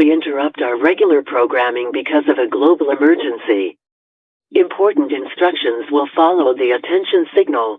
We interrupt our regular programming because of a global emergency. Important instructions will follow the attention signal.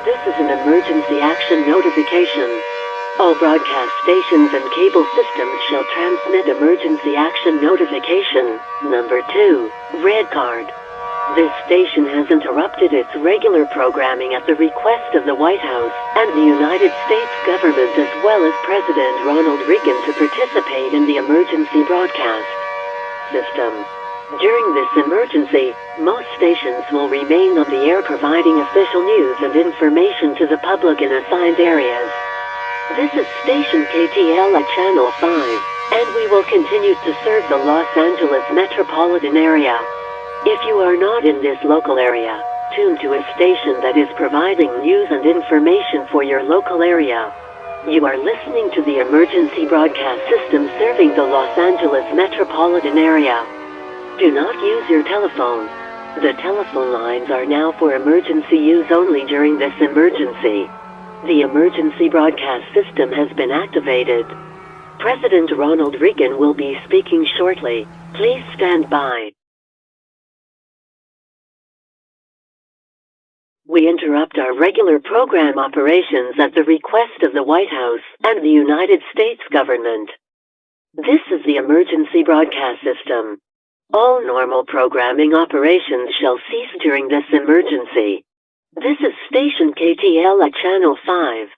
This is an emergency action notification. All broadcast stations and cable systems shall transmit emergency action notification. Number 2, red card. This station has interrupted its regular programming at the request of the White House and the United States government, as well as President Ronald Reagan, to participate in the emergency broadcast system. During this emergency, most stations will remain on the air providing official news and information to the public in assigned areas. This is station KTL at Channel 5, and we will continue to serve the Los Angeles metropolitan area. If you are not in this local area, tune to a station that is providing news and information for your local area. You are listening to the emergency broadcast system serving the Los Angeles metropolitan area. Do not use your telephone. The telephone lines are now for emergency use only during this emergency. The emergency broadcast system has been activated. President Ronald Reagan will be speaking shortly. Please stand by. We interrupt our regular program operations at the request of the White House and the United States government. This is the emergency broadcast system. All normal programming operations shall cease during this emergency. This is station KTL at Channel 5.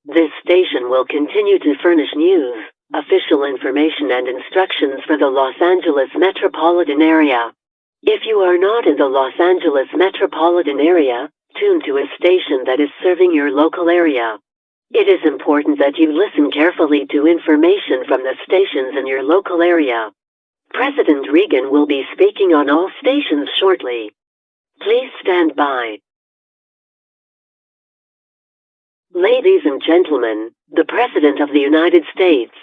This station will continue to furnish news, official information and instructions for the Los Angeles metropolitan area. If you are not in the Los Angeles metropolitan area, tune to a station that is serving your local area. It is important that you listen carefully to information from the stations in your local area. President Reagan will be speaking on all stations shortly. Please stand by. Ladies and gentlemen, the President of the United States.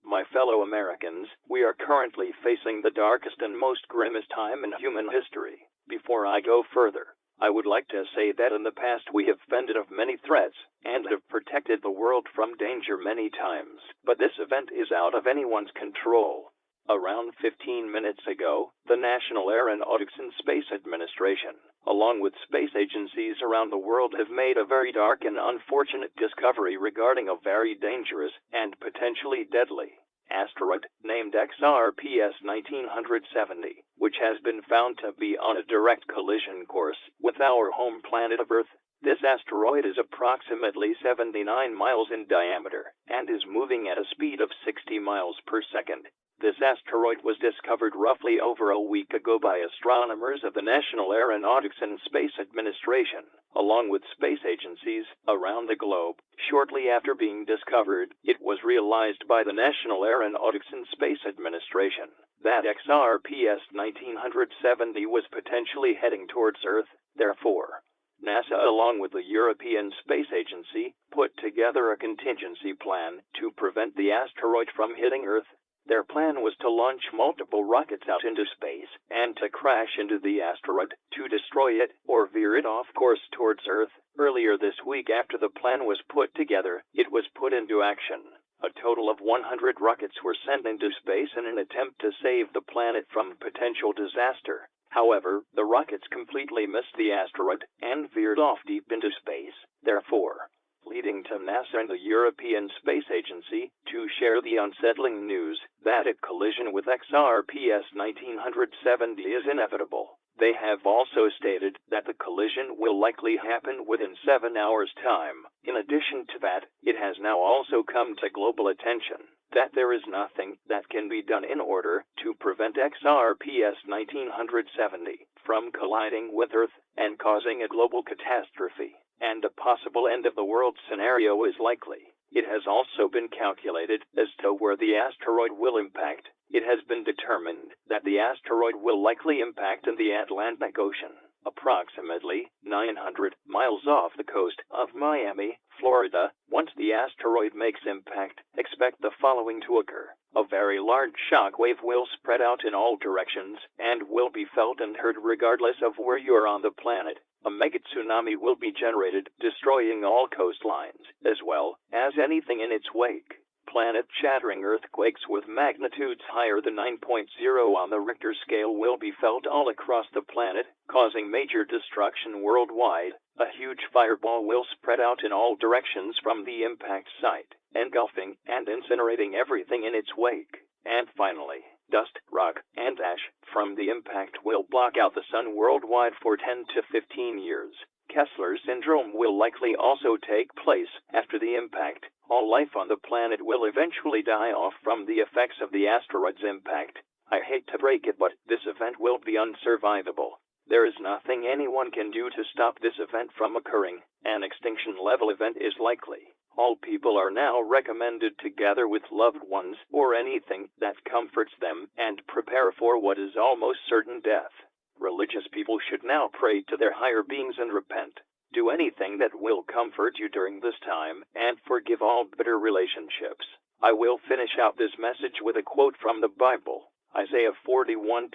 My fellow Americans, we are currently facing the darkest and most grimmest time in human history. Before I go further, I would like to say that in the past we have fended off many threats and have protected the world from danger many times, but this event is out of anyone's control. Around 15 minutes ago, the National Aeronautics and Space Administration, along with space agencies around the world, have made a very dark and unfortunate discovery regarding a very dangerous and potentially deadly asteroid named XRPS-1970, which has been found to be on a direct collision course with our home planet of Earth. This asteroid is approximately 79 miles in diameter and is moving at a speed of 60 miles per second. This asteroid was discovered roughly over a week ago by astronomers of the National Aeronautics and Space Administration, along with space agencies around the globe. Shortly after being discovered, it was realized by the National Aeronautics and Space Administration that XRPS-1970 was potentially heading towards Earth. Therefore, NASA, along with the European Space Agency, put together a contingency plan to prevent the asteroid from hitting Earth. Their plan was to launch multiple rockets out into space and to crash into the asteroid to destroy it or veer it off course towards Earth. Earlier this week, after the plan was put together, it was put into action. A total of 100 rockets were sent into space in an attempt to save the planet from potential disaster. However, the rockets completely missed the asteroid and veered off deep into space. Therefore, leading to NASA and the European Space Agency to share the unsettling news that a collision with XRPS-1970 is inevitable. They have also stated that the collision will likely happen within 7 hours' time. In addition to that, it has now also come to global attention that there is nothing that can be done in order to prevent XRPS-1970 from colliding with Earth and causing a global catastrophe, and a possible end of the world scenario is likely. It has also been calculated as to where the asteroid will impact. It has been determined that the asteroid will likely impact in the Atlantic Ocean, approximately 900 miles off the coast of Miami, Florida. Once the asteroid makes impact, expect the following to occur. A very large shock wave will spread out in all directions and will be felt and heard regardless of where you are on the planet. A mega tsunami will be generated, destroying all coastlines, as well as anything in its wake. Planet-shattering earthquakes with magnitudes higher than 9.0 on the Richter scale will be felt all across the planet, causing major destruction worldwide. A huge fireball will spread out in all directions from the impact site, engulfing and incinerating everything in its wake. And finally, dust, rock, and ash from the impact will block out the sun worldwide for 10 to 15 years. Kessler syndrome will likely also take place after the impact. All life on the planet will eventually die off from the effects of the asteroid's impact. I hate to break it, but this event will be unsurvivable. There is nothing anyone can do to stop this event from occurring. An extinction-level event is likely. All people are now recommended to gather with loved ones or anything that comforts them and prepare for what is almost certain death. Religious people should now pray to their higher beings and repent. Do anything that will comfort you during this time and forgive all bitter relationships. I will finish out this message with a quote from the Bible, Isaiah 41:10.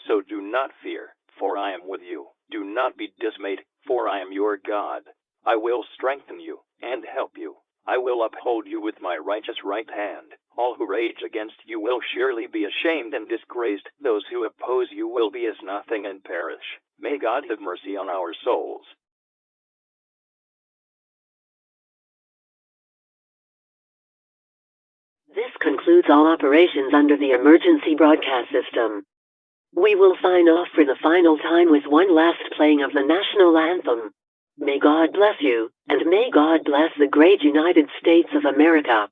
So do not fear, for I am with you. Do not be dismayed, for I am your God. I will strengthen you and help you. I will uphold you with my righteous right hand. All who rage against you will surely be ashamed and disgraced. Those who oppose you will be as nothing and perish. May God have mercy on our souls. This concludes all operations under the emergency broadcast system. We will sign off for the final time with one last playing of the national anthem. May God bless you, and may God bless the great United States of America.